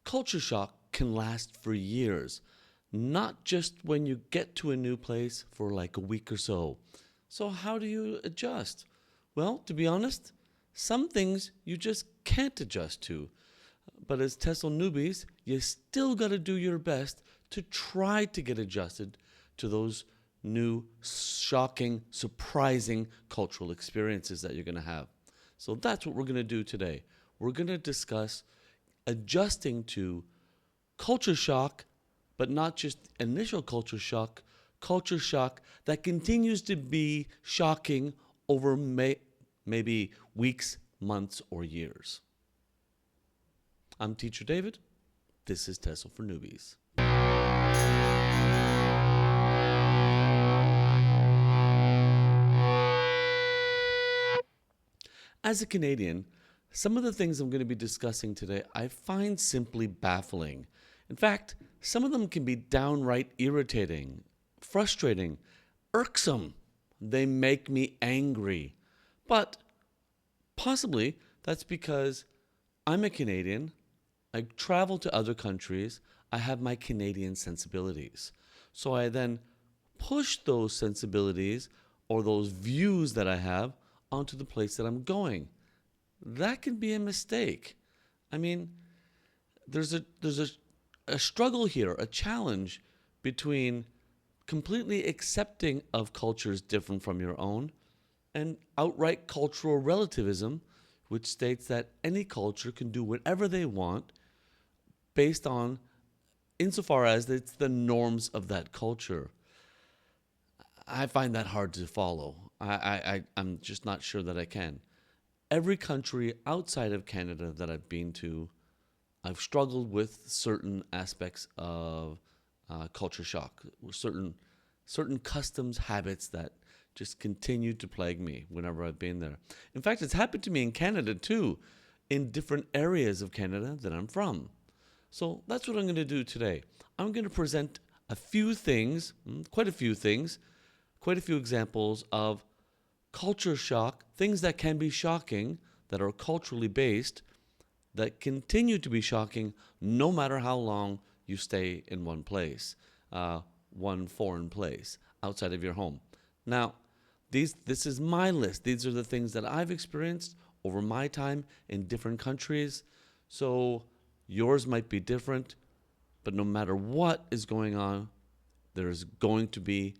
Culture shock can last for years, not just when you get to a new place for like a week or so. So, how do you adjust? Well, to be honest, some things you just can't adjust to. But as TESL newbies, you still got to do your best to try to get adjusted to those new, shocking, surprising cultural experiences that you're going to have. So that's what we're going to do today. We're going to discuss adjusting to culture shock, but not just initial culture shock that continues to be shocking over maybe weeks, months, or years. I'm Teacher David. This is TESL for Newbies. As a Canadian, some of the things I'm going to be discussing today I find simply baffling. In fact, some of them can be downright irritating, frustrating, irksome. They make me angry. But possibly that's because I'm a Canadian. I travel to other countries. I have my Canadian sensibilities. So I then push those sensibilities or those views that I have onto the place that I'm going. That can be a mistake. I mean, there's a struggle here, a challenge between completely accepting of cultures different from your own and outright cultural relativism, which states that any culture can do whatever they want based on, insofar as it's the norms of that culture. I find that hard to follow. I'm just not sure that I can. Every country outside of Canada that I've been to, I've struggled with certain aspects of culture shock, certain customs, habits that just continue to plague me whenever I've been there. In fact, it's happened to me in Canada too, in different areas of Canada that I'm from. So that's what I'm going to do today. I'm going to present a few things, quite a few examples of culture shock, things that can be shocking, that are culturally based, that continue to be shocking no matter how long you stay in one place, one foreign place outside of your home. Now, this is my list. These are the things that I've experienced over my time in different countries. So yours might be different, but no matter what is going on, there's going to be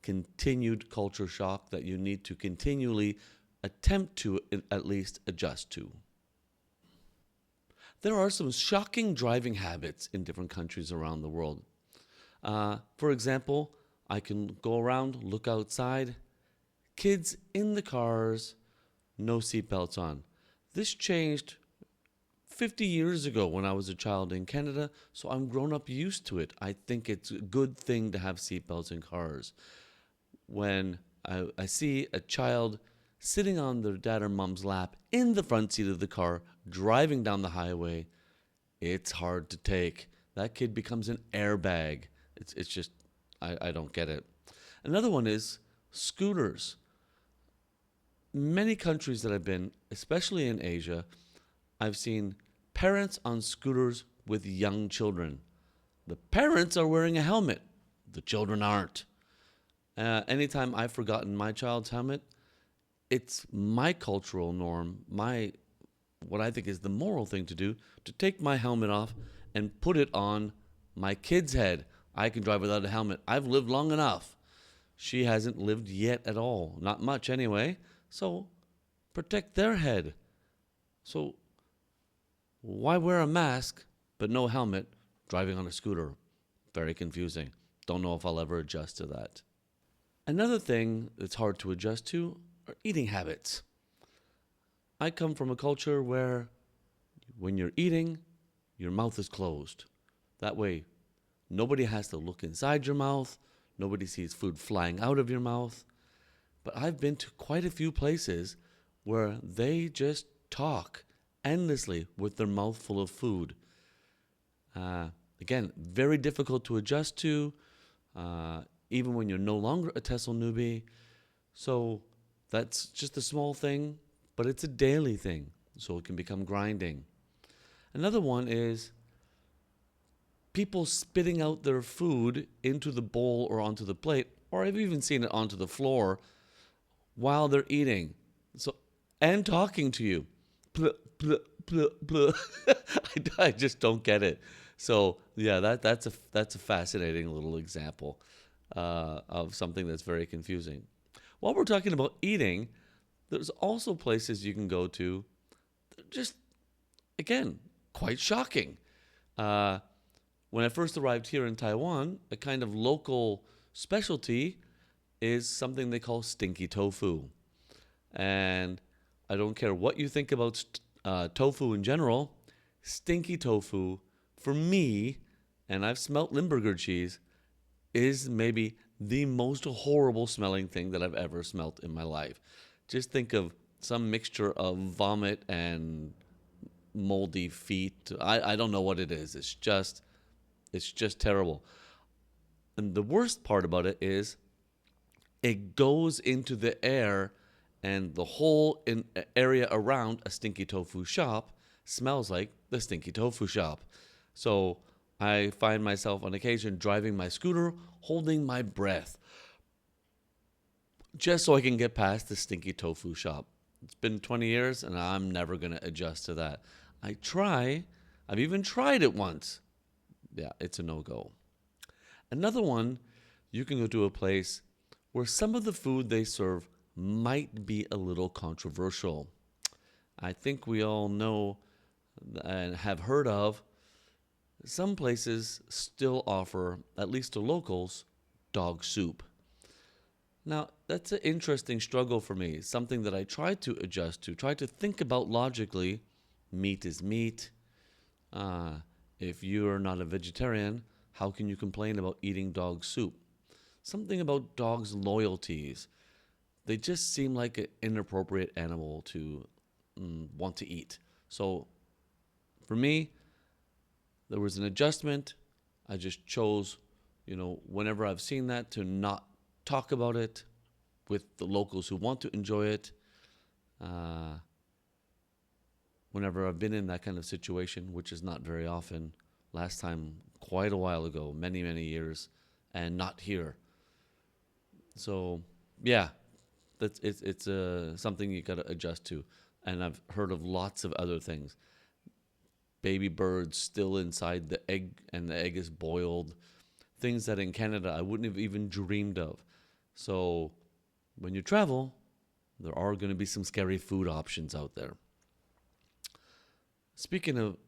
continued culture shock that you need to continually attempt to at least adjust to. There are some shocking driving habits in different countries around the world. For example, I can go around, look outside, kids in the cars, no seatbelts on. This changed 50 years ago when I was a child in Canada, so I'm grown up used to it. I think it's a good thing to have seatbelts in cars. When I see a child sitting on their dad or mom's lap in the front seat of the car, driving down the highway, it's hard to take. That kid becomes an airbag. It's just, I don't get it. Another one is scooters. Many countries that I've been, especially in Asia, I've seen parents on scooters with young children. The parents are wearing a helmet. The children aren't. Anytime I've forgotten my child's helmet, it's my cultural norm, what I think is the moral thing to do, to take my helmet off and put it on my kid's head. I can drive without a helmet. I've lived long enough. She hasn't lived yet at all. Not much anyway. So protect their head. So why wear a mask but no helmet driving on a scooter? Very confusing. Don't know if I'll ever adjust to that. Another thing that's hard to adjust to are eating habits. I come from a culture where when you're eating, your mouth is closed. That way, nobody has to look inside your mouth. Nobody sees food flying out of your mouth. But I've been to quite a few places where they just talk endlessly with their mouth full of food. Again, very difficult to adjust to, even when you're no longer a TESL newbie. So that's just a small thing, but it's a daily thing, so it can become grinding. Another one is people spitting out their food into the bowl or onto the plate, or I've even seen it onto the floor while they're eating. So, and talking to you. Blah, blah, blah, blah. I just don't get it. So yeah, that's a fascinating little example of something that's very confusing. While we're talking about eating, there's also places you can go to that are just, again, quite shocking. Uh, when I first arrived here in Taiwan, a kind of local specialty is something they call stinky tofu. And I don't care what you think about tofu in general, stinky tofu, for me, and I've smelt Limburger cheese, is maybe the most horrible smelling thing that I've ever smelt in my life. Just think of some mixture of vomit and moldy feet. I don't know what it is. It's just terrible. And the worst part about it is it goes into the air, and the whole area around a stinky tofu shop smells like the stinky tofu shop. So I find myself on occasion driving my scooter, holding my breath, just so I can get past the stinky tofu shop. It's been 20 years, and I'm never going to adjust to that. I've even tried it once. Yeah, it's a no-go. Another one, you can go to a place where some of the food they serve might be a little controversial. I think we all know and have heard of some places still offer, at least to locals, dog soup. Now, that's an interesting struggle for me, something that I try to adjust to, try to think about logically. Meat is meat. Uh, if you're not a vegetarian, how can you complain about eating dog soup? Something about dogs' loyalties. They just seem like an inappropriate animal to want to eat. So for me, there was an adjustment. I just chose, whenever I've seen that, to not talk about it with the locals who want to enjoy it. Whenever I've been in that kind of situation, which is not very often, last time quite a while ago, many, many years, and not here. So, yeah, it's something you got to adjust to. And I've heard of lots of other things. Baby birds still inside the egg, and the egg is boiled. Things that in Canada I wouldn't have even dreamed of. So when you travel, there are going to be some scary food options out there. Speaking of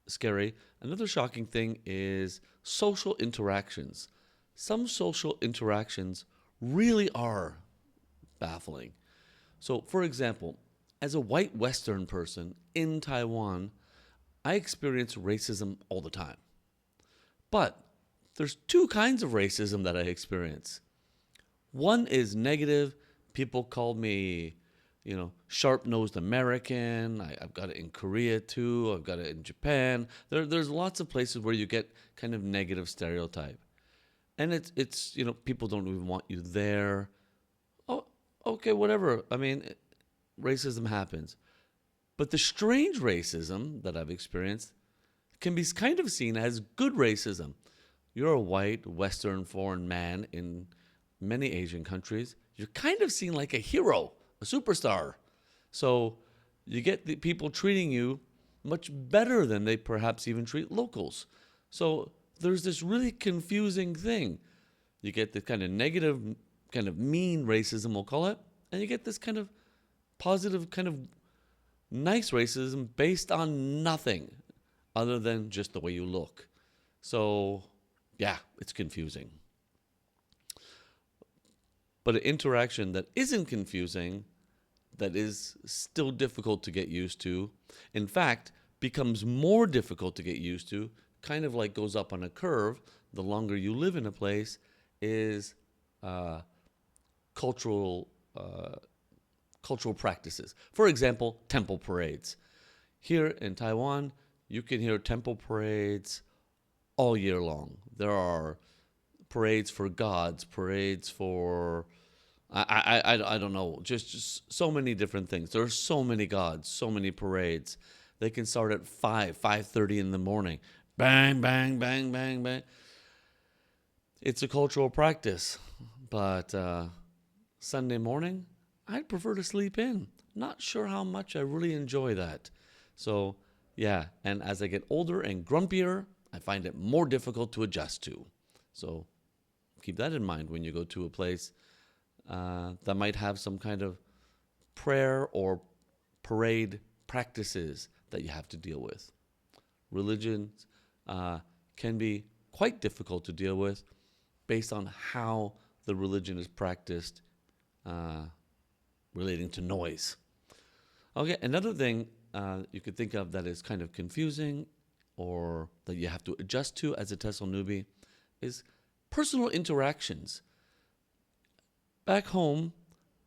scary, another shocking thing is social interactions. Some social interactions really are baffling. So, for example, as a white Western person in Taiwan, I experience racism all the time. But there's two kinds of racism that I experience. One is negative. People call me, sharp-nosed American. I've got it in Korea too. I've got it in Japan. There's lots of places where you get kind of negative stereotype. And it's people don't even want you there. Oh, okay, whatever. I mean, racism happens. But the strange racism that I've experienced can be kind of seen as good racism. You're a white, Western, foreign man in many Asian countries. You're kind of seen like a hero, a superstar. So you get the people treating you much better than they perhaps even treat locals. So there's this really confusing thing. You get the kind of negative, kind of mean racism, we'll call it, and you get this kind of positive, kind of nice racism based on nothing other than just the way you look. So, yeah, it's confusing. But an interaction that isn't confusing, that is still difficult to get used to, in fact, becomes more difficult to get used to, kind of like goes up on a curve the longer you live in a place, is cultural practices. For example, temple parades. Here in Taiwan, you can hear temple parades all year long. There are parades for gods, parades for I don't know, just so many different things. There are so many gods, so many parades. They can start at 5:30 in the morning. Bang, bang, bang, bang, bang. It's a cultural practice, but Sunday morning, I'd prefer to sleep in. Not sure how much I really enjoy that. So, yeah, and as I get older and grumpier, I find it more difficult to adjust to. So, keep that in mind when you go to a place that might have some kind of prayer or parade practices that you have to deal with. Religions can be quite difficult to deal with based on how the religion is practiced relating to noise. Okay, another thing you could think of that is kind of confusing or that you have to adjust to as a TESL newbie is personal interactions. Back home,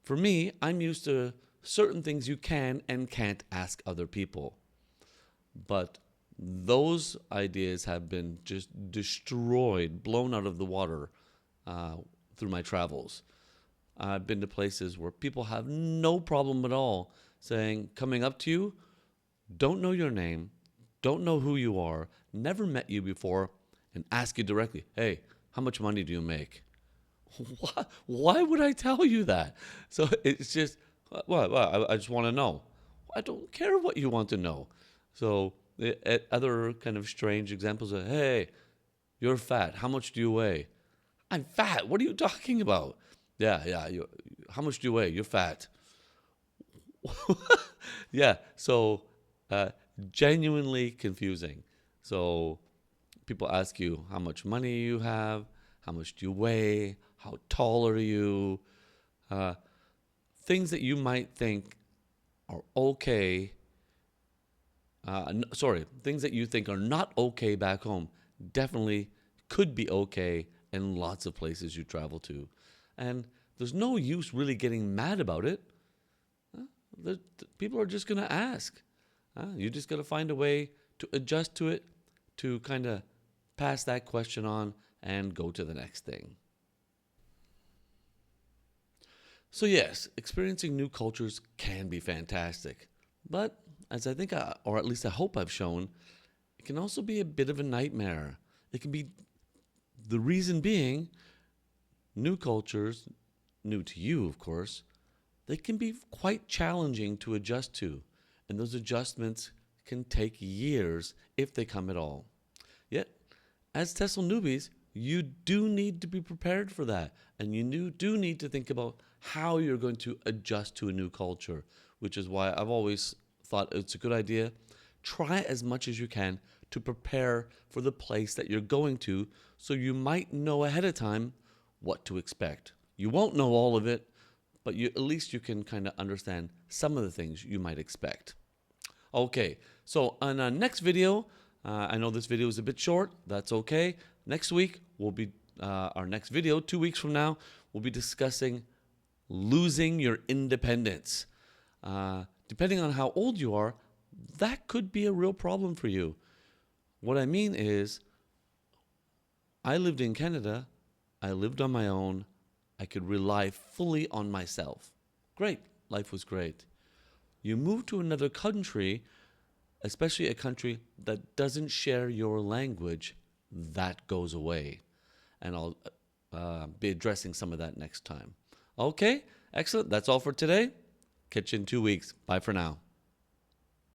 for me, I'm used to certain things you can and can't ask other people. But those ideas have been just destroyed, blown out of the water through my travels. I've been to places where people have no problem at all saying, coming up to you, don't know your name, don't know who you are, never met you before, and ask you directly, hey, how much money do you make? Why would I tell you that? So it's just, well, I just want to know. I don't care what you want to know. So other kind of strange examples are, hey, you're fat. How much do you weigh? I'm fat. What are you talking about? Yeah. How much do you weigh? You're fat. Yeah. So genuinely confusing. So people ask you how much money you have, how much do you weigh, how tall are you, things that you might think are okay. Things that you think are not okay back home definitely could be okay in lots of places you travel to. And there's no use really getting mad about it. People are just going to ask. You just got to find a way to adjust to it, to kind of pass that question on and go to the next thing. So yes, experiencing new cultures can be fantastic. But as I think, or at least I hope I've shown, it can also be a bit of a nightmare. It can be, the reason being, new cultures, new to you, of course, they can be quite challenging to adjust to. And those adjustments can take years if they come at all. Yet, as TESL newbies, you do need to be prepared for that. And you do need to think about how you're going to adjust to a new culture, which is why I've always thought it's a good idea. Try as much as you can to prepare for the place that you're going to so you might know ahead of time what to expect. You won't know all of it, but at least you can kind of understand some of the things you might expect. Okay, so on our next video, I know this video is a bit short. That's okay. Next week will be our next video. 2 weeks from now, we'll be discussing losing your independence. Depending on how old you are, that could be a real problem for you. What I mean is, I lived in Canada. I lived on my own. I could rely fully on myself. Great. Life was great. You move to another country, especially a country that doesn't share your language, that goes away. And I'll be addressing some of that next time. Okay, excellent. That's all for today. Catch you in 2 weeks. Bye for now.